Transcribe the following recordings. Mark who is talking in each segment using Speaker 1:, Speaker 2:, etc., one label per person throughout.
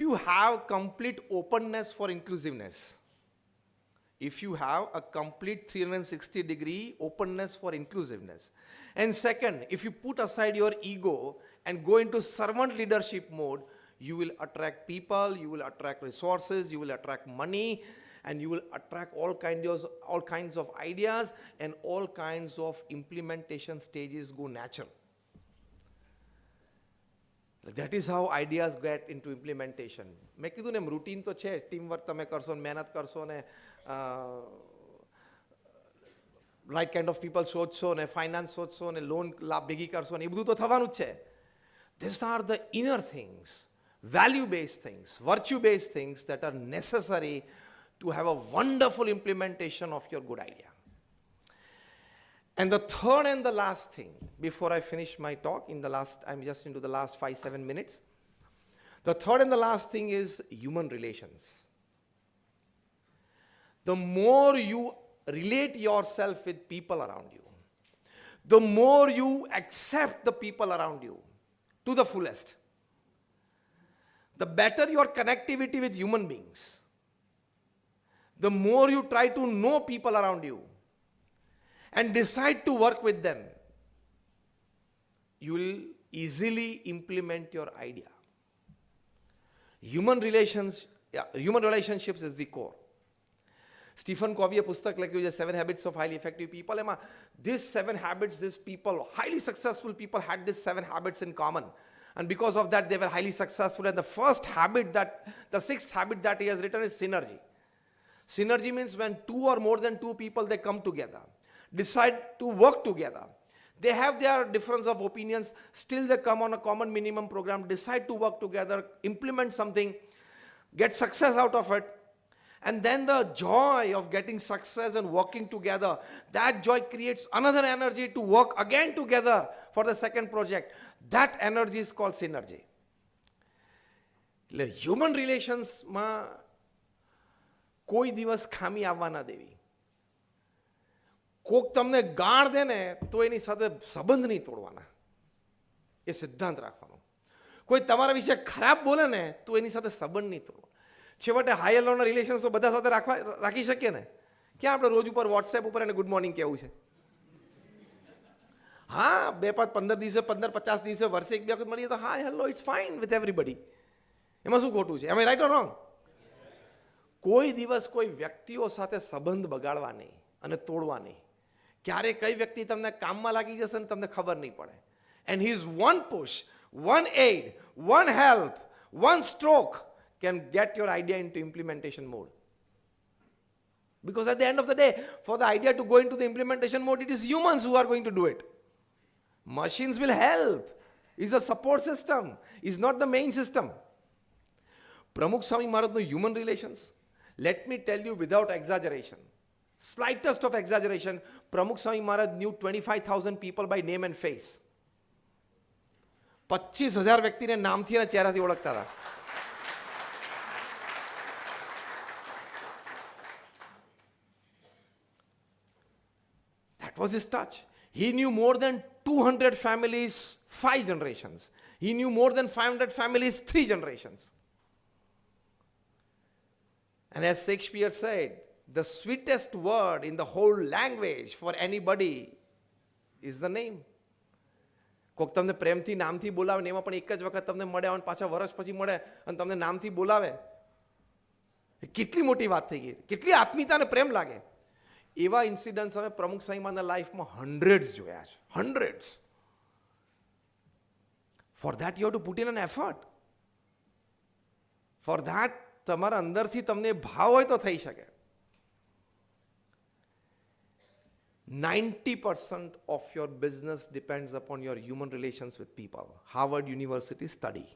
Speaker 1: you have complete openness for inclusiveness, if you have a complete 360-degree openness for inclusiveness, and second, if you put aside your ego and go into servant leadership mode, you will attract people, you will attract resources, you will attract money, and you will attract all kinds of ideas, and all kinds of implementation stages go natural. That is how ideas get into implementation. મેં કીધું ને routine તો છે, team work તમે કરશો ને મહેનત કરશો ને રાઇટ કાઇન્ડ ઓફ પીપલ શોધશો ને ફાઇનાન્સ શોધશો ને લોન લાભ ભેગી કરશો ને એ બધું તો થવાનું જ છે. These are the inner things, value-based things, virtue-based things that are necessary to have a wonderful implementation of your good idea. And the third and the last thing, before I finish my talk, I'm just into the last 5-7 minutes. The third and the last thing is human relations. The more you relate yourself with people around you, the more you accept the people around you to the fullest, the better your connectivity with human beings, the more you try to know people around you and decide to work with them, you will easily implement your idea. Human relationships is the core. Stephen Covey's પુસ્તક લખ્યું છે 7 Habits of Highly Effective People. એમાં these 7 habits, these people, highly successful people had these 7 habits in common. And because of that, they were highly successful. And the sixth habit that he has written is synergy. Synergy means when 2 or more than 2 people, they come together, decide to work together. They have their difference of opinions, still they come on a common minimum program, decide to work together, implement something, get success out of it. And then the joy of getting success and working together, that joy creates another energy to work again together for the second project. That energy is called synergy. Human relations માં કોઈ દિવસ ખામી આવવા ના દેવી. કોક તમને ગાળ દે ને તો એની સાથે સંબંધ નહીં તોડવાના, એ સિદ્ધાંત રાખવાનો. કોઈ તમારા વિશે ખરાબ બોલે ને તો એની સાથે સંબંધ નહીં તોડવાનો. છેવટે હાઈ લોના રિલેશન્સ તો બધા સાથે રાખી શકીએ ને. ક્યાં આપણે રોજ ઉપર વોટ્સએપ ઉપર એને ગુડ મોર્નિંગ કહેવું છે? હા, 2-5-15 દિવસે 15-50 દિવસે વર્ષે એક બે વખત મળીએ તો hi hello it's fine with everybody. એમાં શું ખોટું છે? એમ રાઈટ ઓર રોંગ? કોઈ દિવસ કોઈ વ્યક્તિઓ સાથે સંબંધ બગાડવા નહીં અને તોડવા નહીં. ક્યારે કઈ વ્યક્તિ તમને કામમાં લાગી જશે ને તમને ખબર નહીં પડે. And he's one push, one aid, one help, one stroke can get your idea into implementation mode. Because at the end of the day, for the idea to go into the implementation mode, it is humans who are going to do it. Machines will help. It's the support system. It's not the main system. Pramukh Swami Maharaj's human relations, let me tell you without exaggeration, slightest of exaggeration, Pramukh Swami Maharaj knew 25,000 people by name and face. 25,000 વ્યક્તિને નામથી અને ચહેરાથી ઓળખતા હતા. Was his touch. He knew more than 200 families, 5 generations. He knew more than 500 families, 3 generations. And as Shakespeare said, the sweetest word in the whole language for anybody is the name. કોક તમને પ્રેમથી નામથી બોલાવે ને એમાં પણ એક જ વખત તમને મળે અને પાછા વર્ષ પછી મળે અને તમને નામથી બોલાવે, કેટલી મોટી વાત થઈ ગઈ, કેટલી આત્મીયતા અને પ્રેમ લાગે. એવા ઇન્સિડન્ટ્સ અમે પ્રમુખ સ્વામી મહારાજના લાઈફમાં હંડ્રેડ્સ જોયા છે, hundreds. For that you have to put in an effort. For that તમારા અંદરથી તમને ભાવ હોય તો થઈ શકે. 90% of your business depends upon your human relations with people. Harvard University study.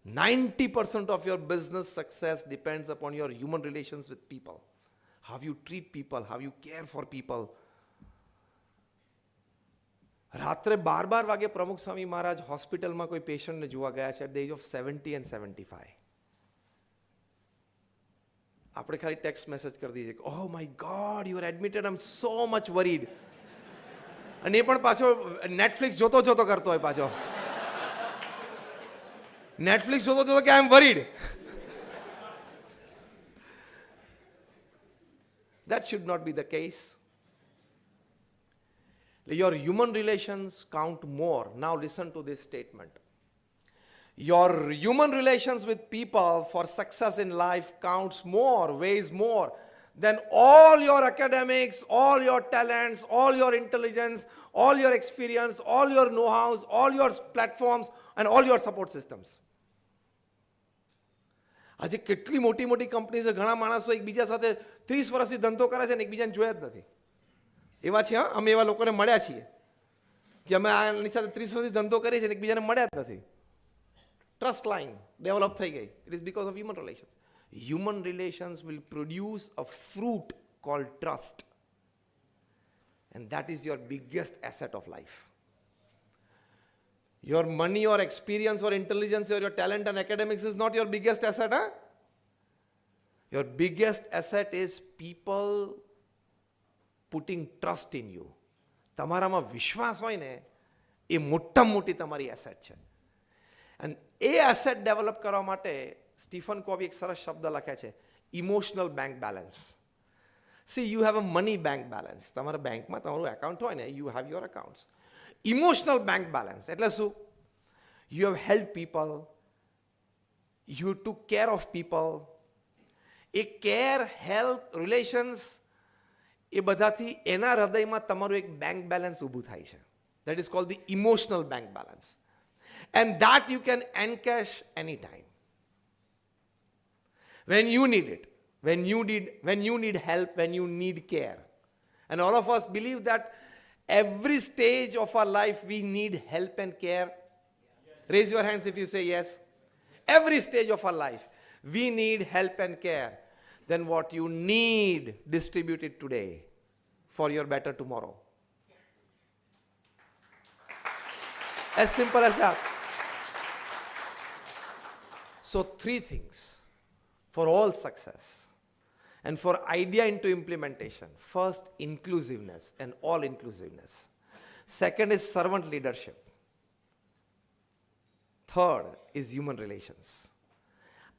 Speaker 1: 90% of your business success depends upon your human relations with people. How you treat people, how you care for people. રાત્રે 12 વાગે પ્રમુખ સ્વામી મહારાજ હોસ્પિટલમાં કોઈ પેશન્ટને જોવા ગયા છે at the age of 70 and 75. આપણે ખાલી ટેક્સ્ટ મેસેજ કરી દઈએ કે oh my God you are admitted, I am so much worried. અને એ પણ પાછો નેટફ્લિક્સ જોતો કરતો હોય પાછો. નેટફ્લિક્સ જોતો જોતો કે આઈ એમ worried. That should not be the case. Your human relations count more. Now listen to this statement. Your human relations with people for success in life counts more, weighs more than all your academics, all your talents, all your intelligence, all your experience, all your know-hows, all your platforms, and all your support systems. આજે કેટલી મોટી મોટી company છે, ઘણા માણસો એકબીજા સાથે 30 વર્ષથી ધંધો કરે છે ને એકબીજાને જોયા જ નથી. એવા છે, હા, અમે એવા લોકોને મળ્યા છીએ કે અમે આની સાથે 30 વર્ષથી ધંધો કરીએ છીએ ને એકબીજાને મળ્યા જ નથી. ટ્રસ્ટ લાઇન ડેવલપ થઈ ગઈ. It is because of human relations. Human relations will produce a fruit called trust. And that is your biggest asset of life. Your money or experience or intelligence or your talent and academics is not your biggest asset. Huh? Your biggest asset is people putting trust in you. તમારામાં વિશ્વાસ હોય ને એ મોટા મોટી તમારી asset છે. અને એ asset develop કરવા માટે સ્ટીફન કોવી એક સરસ શબ્દ લખે છે, emotional bank balance. See you have a money bank balance. તમારા બેંકમાં તમારું એકાઉન્ટ હોય ને, you have your accounts. Emotional bank balance એટલે શું? You have help people, you took care of people. એ કેર, હેલ્પ, રિલેશન્સ એ બધાથી એના હૃદયમાં તમારું એક બેંક બેલેન્સ ઊભું થાય છે. That is called the emotional bank balance. And that you can encash any time. When you need it, when you need help, when you need care. And all of us believe that every stage of our life we need help and care. Yes. Raise your hands if you say yes. Every stage of our life we need help and care. Then what you need, distribute it today for your better tomorrow. As simple as that. So 3 things for all success and for idea into implementation. First, inclusiveness and all inclusiveness. Second is servant leadership. Third is human relations.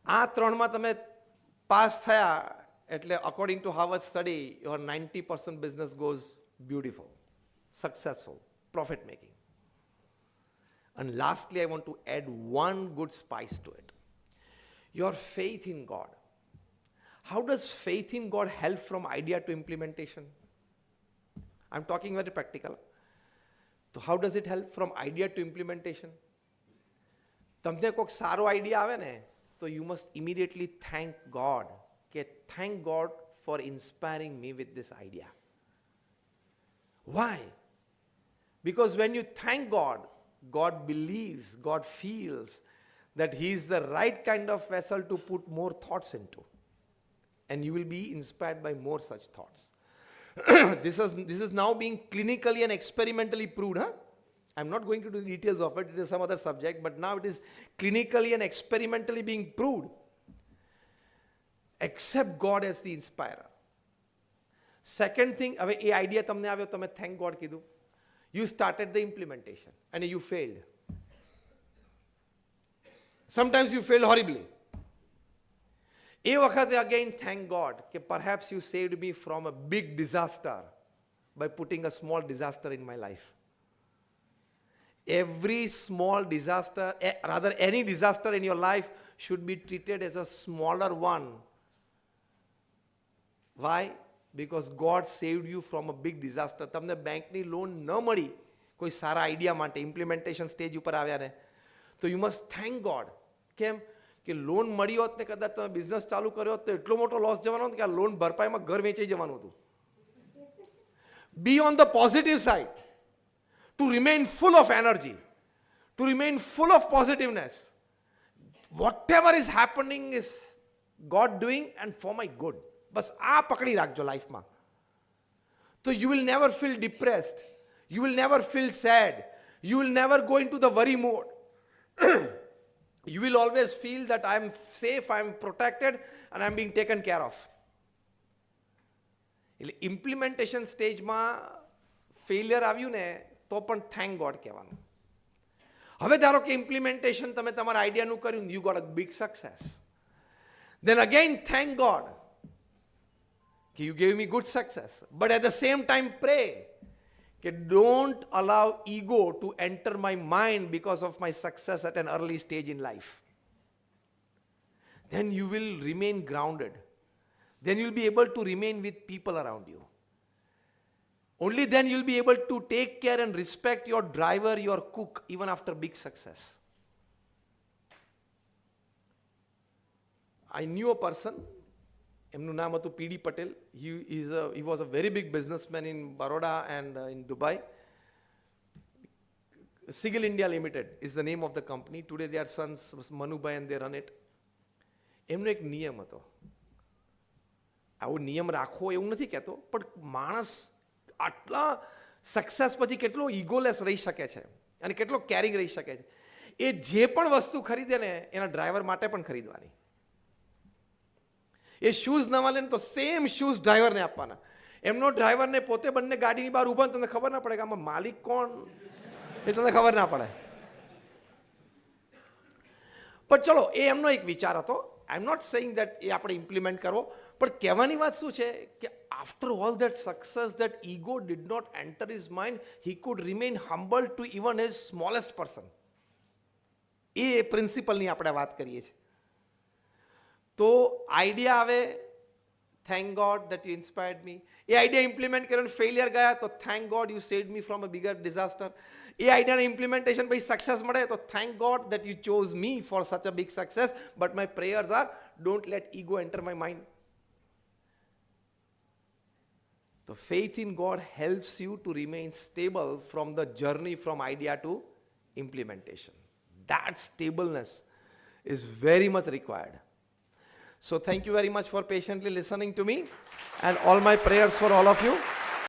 Speaker 1: આ ત્રણમાં તમે pass થયા એટલે according to Harvard study, your 90% business goes beautiful, successful, profit making. And lastly, I want to add one good spice to it. Your faith in God. How does faith in God help from idea to implementation? I'm talking very practical. So how does it help from idea to implementation? તમને કોઈક સારો idea આવે ને તો you must immediately thank God. કે thank God for inspiring me with this idea. Why? Because when you thank God, God believes, God feels that he is the right kind of vessel to put more thoughts into. And you will be inspired by more such thoughts. This is now being clinically and experimentally proved. Huh? I'm not going to do the details of it. It is some other subject. But now it is clinically and experimentally being proved. Accept God as the inspirer. Second thing, હવે એ idea તમને આવ્યો, તમે thank God કીધું. You started the implementation and you failed. Sometimes you fail horribly. એ વખતે again thank God કે perhaps you saved me from a big disaster by putting a small disaster in my life. Every small disaster, rather any disaster in your life should be treated as a smaller one. Why? Because God saved you from a big disaster. તમને બેંકની loan ન મળી કોઈ સારા idea માટે, implementation stage ઉપર આવ્યા ને, તો યુ મસ્ટ થેન્ક ગોડ. કેમ કે લોન મળી હોત ને કદાચ તમે બિઝનેસ ચાલુ કર્યો હોત તો એટલો મોટો લોસ જવાનો હતો કે આ લોન ભરપાઈમાં ઘર વેચાઈ જવાનું હતું. Be on the positive side. To remain full of energy. To remain full of positiveness. Whatever is happening is God doing and for my good. બસ આ પકડી રાખજો લાઈફમાં. તો you will never feel depressed. You will never feel sad. You will never go into the worry mode. You will always feel that I am safe, I am protected, and I am being taken care of. એટલે implementation સ્ટેજમાં failure આવ્યું ને તો પણ thank God કહેવાનું. હવે ધારો કે ઇમ્પ્લિમેન્ટેશન તમે તમારા આઈડિયાનું કર્યું, you got a big success. Then again thank God that you gave me good success. But at the same time pray that don't allow ego to enter my mind because of my success at an early stage in life. Then you will remain grounded. Then you will be able to remain with people around you. Only then you will be able to take care and respect your driver, your cook, even after big success. I knew a person, એમનું નામ હતું P.D. Patel. He was a very big businessman in Baroda and in Dubai. Sigil India Limited is the name of the company. Today their sons, Manubhai, and they run it. એમનો એક નિયમ હતો. આવો નિયમ રાખવો એવું નથી કહેતો, પણ માણસ આટલા સક્સેસ પછી કેટલો ઇગોલેસ રહી શકે છે અને કેટલો કેરિંગ રહી શકે છે. એ જે પણ વસ્તુ ખરીદે ને એના ડ્રાઈવર માટે પણ ખરીદવાની. એ શૂઝ નવા લે ને તો સેમ શૂઝ ડ્રાઈવરને આપવાના. એમનો ડ્રાઈવરને પોતે બંને ગાડીની બહાર ઊભા તમને ખબર ના પડે કે આમાં માલિક કોણ, એ તમને ખબર ના પડે. પણ ચલો, એ એમનો એક વિચાર હતો. I am not saying that એ આપણે ઇમ્પ્લિમેન્ટ કરવો, પણ કહેવાની વાત શું છે કે after all that success, that ego did not enter his mind. He could remain humble to even his smallest person. એ પ્રિન્સિપલની આપણે વાત કરીએ છીએ. તો આઈડિયા આવે, thank God that you inspired me. એ આઈડિયા ઇમ્પ્લિમેન્ટ કર્યો ફેલિયર ગયા તો thank God you saved me from a bigger disaster. એ આઈડિયાના ઇમ્પ્લિમેન્ટેશન પછી સક્સેસ મળે તો thank God that you chose me for such a big success. But my prayers are don't let ego enter my mind. તો faith in God helps you to remain stable from the journey from idea to implementation. That stableness is very much required. So thank you very much for patiently listening to me, and all my prayers for all of you.